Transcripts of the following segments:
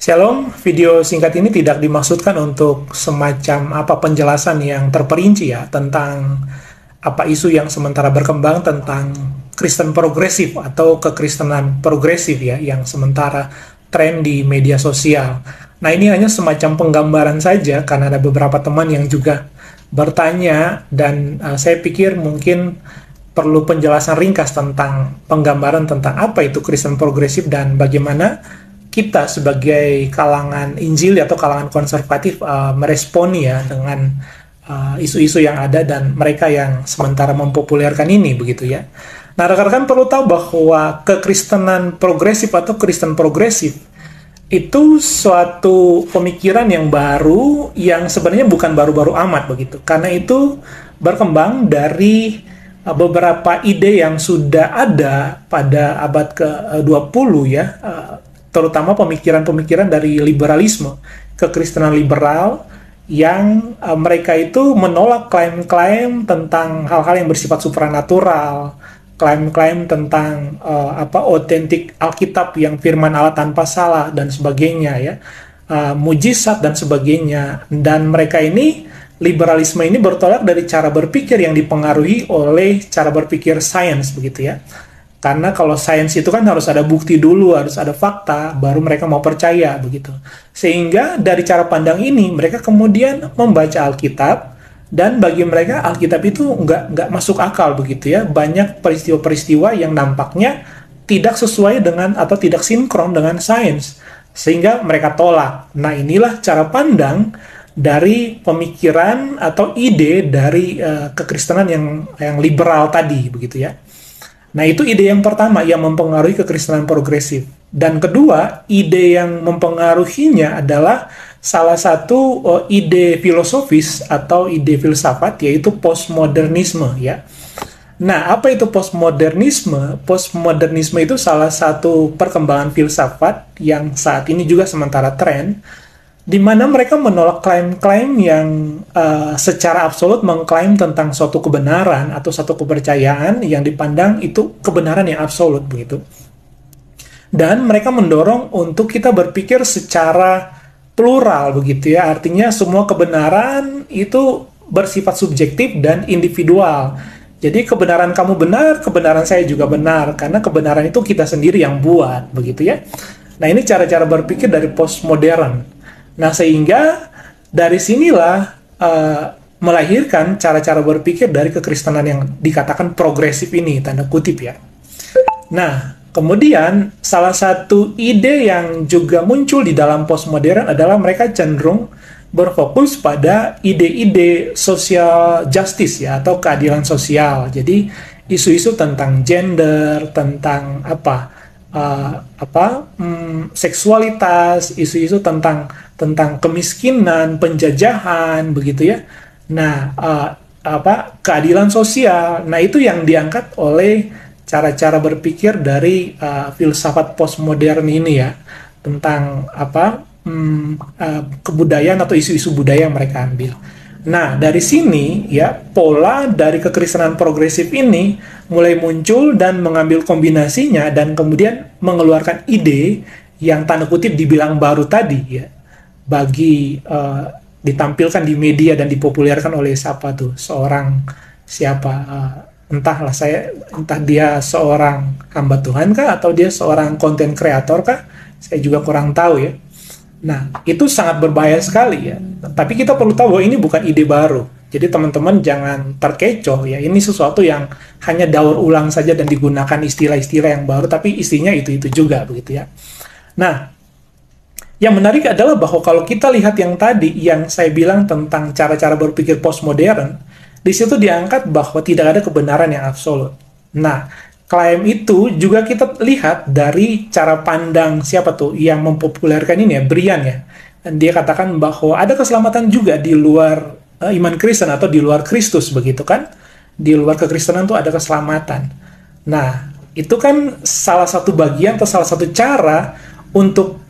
Shalom, video singkat ini tidak dimaksudkan untuk semacam penjelasan yang terperinci ya tentang isu yang sementara berkembang tentang Kristen progresif atau kekristenan progresif ya yang sementara tren di media sosial. Nah, ini hanya semacam penggambaran saja karena ada beberapa teman yang juga bertanya dan saya pikir mungkin perlu penjelasan ringkas tentang penggambaran tentang apa itu Kristen progresif dan bagaimana kita sebagai kalangan Injil atau kalangan konservatif meresponi ya dengan isu-isu yang ada dan mereka yang sementara mempopulerkan ini begitu ya. Nah, rekan-rekan perlu tahu bahwa kekristenan progresif atau Kristen progresif itu suatu pemikiran yang baru yang sebenarnya bukan baru-baru amat begitu. Karena itu berkembang dari beberapa ide yang sudah ada pada abad ke-20 ya, terutama pemikiran-pemikiran dari liberalisme, kekristenan liberal yang mereka itu menolak klaim-klaim tentang hal-hal yang bersifat supranatural, klaim-klaim tentang otentik Alkitab yang firman Allah tanpa salah dan sebagainya ya, mujizat dan sebagainya. Dan mereka ini, liberalisme ini bertolak dari cara berpikir yang dipengaruhi oleh cara berpikir sains begitu ya. Karena kalau sains itu kan harus ada bukti dulu, harus ada fakta, baru mereka mau percaya begitu. Sehingga dari cara pandang ini, mereka kemudian membaca Alkitab, dan bagi mereka Alkitab itu nggak masuk akal begitu ya. Banyak peristiwa-peristiwa yang nampaknya tidak sesuai dengan atau tidak sinkron dengan sains, sehingga mereka tolak. Nah, inilah cara pandang dari pemikiran atau ide dari kekristenan yang liberal tadi begitu ya. Nah, itu ide yang pertama yang mempengaruhi kekristenan progresif. Dan kedua, ide yang mempengaruhinya adalah salah satu ide filosofis atau ide filsafat, yaitu postmodernisme ya. Nah, apa itu postmodernisme? Postmodernisme itu salah satu perkembangan filsafat yang saat ini juga sementara tren, di mana mereka menolak klaim-klaim yang secara absolut mengklaim tentang suatu kebenaran atau satu kepercayaan yang dipandang itu kebenaran yang absolut begitu. Dan mereka mendorong untuk kita berpikir secara plural begitu ya, artinya semua kebenaran itu bersifat subjektif dan individual. Jadi kebenaran kamu benar, kebenaran saya juga benar, karena kebenaran itu kita sendiri yang buat begitu ya. Nah, ini cara-cara berpikir dari postmodern. Nah, sehingga dari sinilah melahirkan cara-cara berpikir dari kekristenan yang dikatakan progresif ini, tanda kutip ya. Nah, kemudian salah satu ide yang juga muncul di dalam postmodern adalah mereka cenderung berfokus pada ide-ide social justice ya, atau keadilan sosial. Jadi isu-isu tentang gender, tentang seksualitas, isu-isu tentang kemiskinan, penjajahan, begitu ya. Nah, keadilan sosial. Nah, itu yang diangkat oleh cara-cara berpikir dari filsafat postmodern ini ya, tentang kebudayaan atau isu-isu budaya yang mereka ambil. Nah, dari sini ya, pola dari kekristenan progresif ini mulai muncul dan mengambil kombinasinya dan kemudian mengeluarkan ide yang tanda kutip dibilang baru tadi ya, bagi ditampilkan di media dan dipopulerkan oleh entah dia seorang hamba Tuhan kah atau dia seorang content creator kah, saya juga kurang tahu ya. Nah, itu sangat berbahaya sekali ya. Tapi kita perlu tahu bahwa ini bukan ide baru. Jadi teman-teman jangan terkecoh ya. Ini sesuatu yang hanya daur ulang saja dan digunakan istilah-istilah yang baru, tapi isinya itu juga begitu ya. Nah, yang menarik adalah bahwa kalau kita lihat yang tadi yang saya bilang tentang cara-cara berpikir postmodern, di situ diangkat bahwa tidak ada kebenaran yang absolut. Nah, klaim itu juga kita lihat dari cara pandang siapa tuh yang mempopulerkan ini ya, Brian ya. Dan dia katakan bahwa ada keselamatan juga di luar iman Kristen atau di luar Kristus begitu kan. Di luar kekristenan tuh ada keselamatan. Nah, itu kan salah satu bagian atau salah satu cara untuk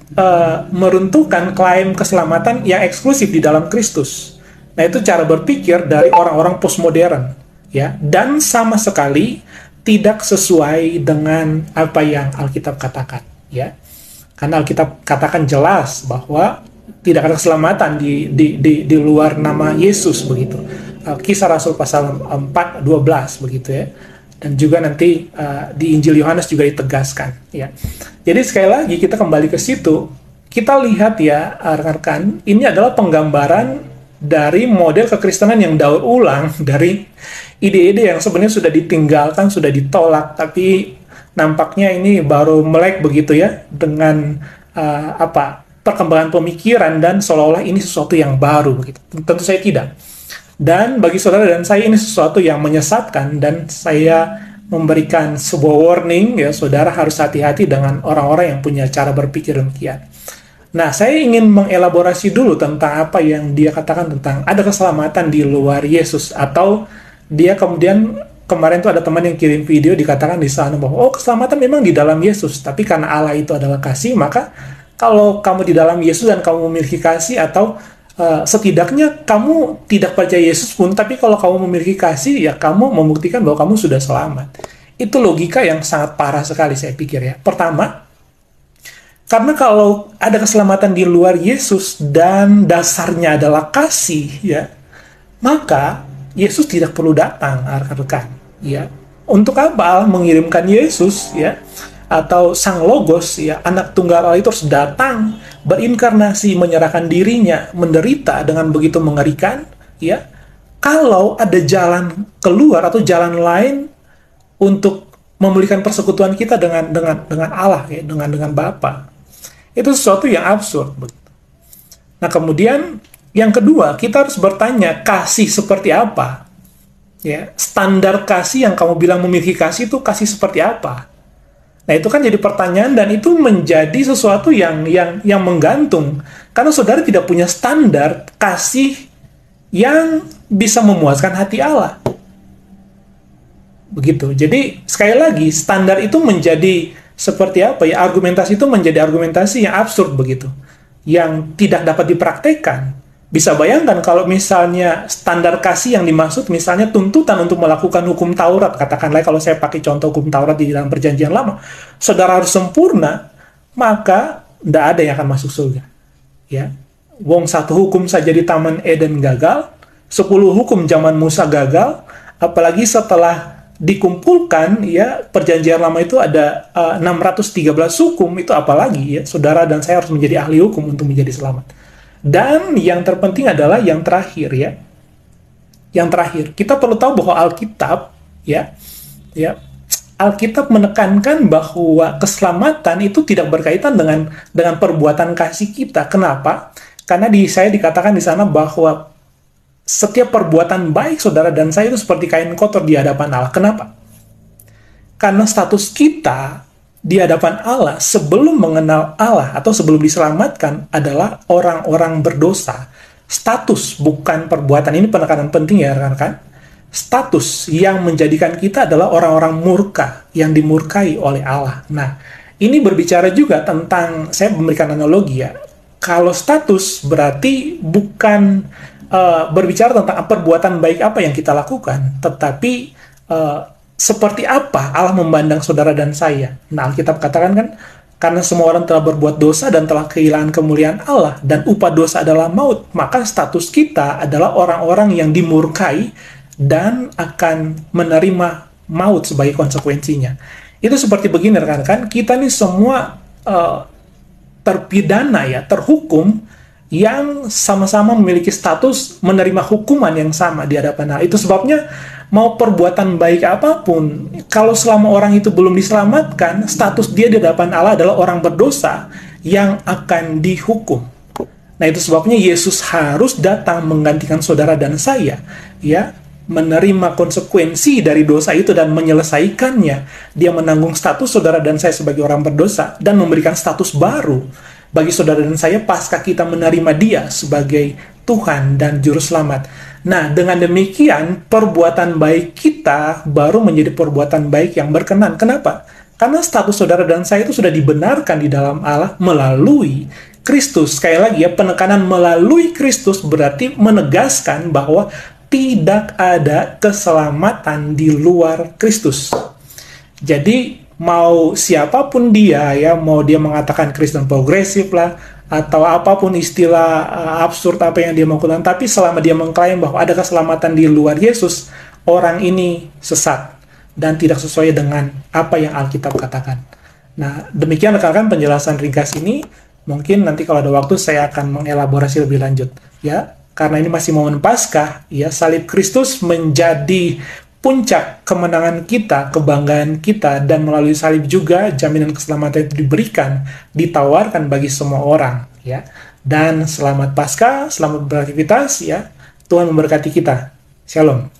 meruntuhkan klaim keselamatan yang eksklusif di dalam Kristus. Nah, itu cara berpikir dari orang-orang postmodern ya, dan sama sekali tidak sesuai dengan apa yang Alkitab katakan ya. Karena Alkitab katakan jelas bahwa tidak ada keselamatan di luar nama Yesus begitu. Kisah Rasul pasal 4:12 begitu ya. Dan juga nanti di Injil Yohanes juga ditegaskan ya. Jadi sekali lagi kita kembali ke situ, kita lihat ya rekan-rekan, ini adalah penggambaran dari model kekristenan yang daur ulang dari ide-ide yang sebenarnya sudah ditinggalkan, sudah ditolak, tapi nampaknya ini baru melek begitu ya dengan perkembangan pemikiran dan seolah-olah ini sesuatu yang baru begitu. Tentu saya tidak. Dan bagi saudara dan saya ini sesuatu yang menyesatkan, dan saya memberikan sebuah warning ya, saudara harus hati-hati dengan orang-orang yang punya cara berpikir demikian. Nah, saya ingin mengelaborasi dulu tentang apa yang dia katakan tentang ada keselamatan di luar Yesus, atau dia kemudian kemarin tuh ada teman yang kirim video dikatakan di sana bahwa keselamatan memang di dalam Yesus, tapi karena Allah itu adalah kasih, maka kalau kamu di dalam Yesus dan kamu memiliki kasih, atau setidaknya kamu tidak percaya Yesus pun, tapi kalau kamu memiliki kasih, ya kamu membuktikan bahwa kamu sudah selamat. Itu logika yang sangat parah sekali saya pikir ya. Pertama, karena kalau ada keselamatan di luar Yesus dan dasarnya adalah kasih ya, maka Yesus tidak perlu datang, rekan-rekan ya. Untuk apa Allah mengirimkan Yesus ya, atau Sang Logos ya, anak tunggal Allah itu harus datang, berinkarnasi, menyerahkan dirinya, menderita dengan begitu mengerikan ya, kalau ada jalan keluar atau jalan lain untuk memulihkan persekutuan kita dengan Allah ya, dengan Bapa. Itu sesuatu yang absurd. Nah, kemudian yang kedua, kita harus bertanya, kasih seperti apa? Ya, standar kasih yang kamu bilang memiliki kasih itu kasih seperti apa? Nah, itu kan jadi pertanyaan, dan itu menjadi sesuatu yang menggantung. Karena saudara tidak punya standar kasih yang bisa memuaskan hati Allah. Begitu. Jadi, sekali lagi, standar itu menjadi seperti apa ya? Argumentasi itu menjadi argumentasi yang absurd begitu. Yang tidak dapat dipraktekkan. Bisa bayangkan kalau misalnya standar kasih yang dimaksud misalnya tuntutan untuk melakukan hukum Taurat, katakanlah kalau saya pakai contoh hukum Taurat di dalam perjanjian lama, saudara harus sempurna, maka tidak ada yang akan masuk surga. Ya, wong satu hukum saja di Taman Eden gagal, 10 hukum zaman Musa gagal, apalagi setelah dikumpulkan ya perjanjian lama itu ada 613 hukum, itu apalagi ya, saudara dan saya harus menjadi ahli hukum untuk menjadi selamat. Dan yang terpenting adalah yang terakhir ya. Yang terakhir, kita perlu tahu bahwa Alkitab ya Alkitab menekankan bahwa keselamatan itu tidak berkaitan dengan perbuatan kasih kita. Kenapa? Karena saya dikatakan di sana bahwa setiap perbuatan baik saudara dan saya itu seperti kain kotor di hadapan Allah. Kenapa? Karena status kita di hadapan Allah sebelum mengenal Allah atau sebelum diselamatkan adalah orang-orang berdosa. Status, bukan perbuatan. Ini penekanan penting ya rekan-rekan. Status yang menjadikan kita adalah orang-orang murka, yang dimurkai oleh Allah. Nah, ini berbicara juga tentang, saya memberikan analogi ya, kalau status berarti bukan berbicara tentang perbuatan baik apa yang kita lakukan, tetapi seperti apa Allah memandang saudara dan saya. Nah, Alkitab katakan kan, karena semua orang telah berbuat dosa dan telah kehilangan kemuliaan Allah, dan upah dosa adalah maut, maka status kita adalah orang-orang yang dimurkai dan akan menerima maut sebagai konsekuensinya. Itu seperti begini rekan-rekan, kita nih semua terpidana ya, terhukum, yang sama-sama memiliki status menerima hukuman yang sama di hadapan Allah. Itu sebabnya mau perbuatan baik apapun, kalau selama orang itu belum diselamatkan, status dia di hadapan Allah adalah orang berdosa yang akan dihukum. Nah, itu sebabnya Yesus harus datang menggantikan saudara dan saya, ya, menerima konsekuensi dari dosa itu dan menyelesaikannya. Dia menanggung status saudara dan saya sebagai orang berdosa dan memberikan status baru bagi saudara dan saya pasca kita menerima dia sebagai Tuhan dan Juru Selamat. Nah, dengan demikian, perbuatan baik kita baru menjadi perbuatan baik yang berkenan. Kenapa? Karena status saudara dan saya itu sudah dibenarkan di dalam Allah melalui Kristus. Sekali lagi ya, penekanan melalui Kristus berarti menegaskan bahwa tidak ada keselamatan di luar Kristus. Jadi, mau siapapun dia ya, mau dia mengatakan Kristen progresif lah, atau apapun istilah absurd apa yang dia menggunakan, tapi selama dia mengklaim bahwa ada keselamatan di luar Yesus, orang ini sesat dan tidak sesuai dengan apa yang Alkitab katakan. Nah, demikian rekan-rekan penjelasan ringkas ini. Mungkin nanti kalau ada waktu saya akan mengelaborasi lebih lanjut ya. Karena ini masih momen Paskah, ya, salib Kristus menjadi puncak kemenangan kita, kebanggaan kita, dan melalui salib juga jaminan keselamatan itu diberikan, ditawarkan bagi semua orang, ya. Dan selamat Paskah, selamat beraktivitas, ya. Tuhan memberkati kita. Shalom.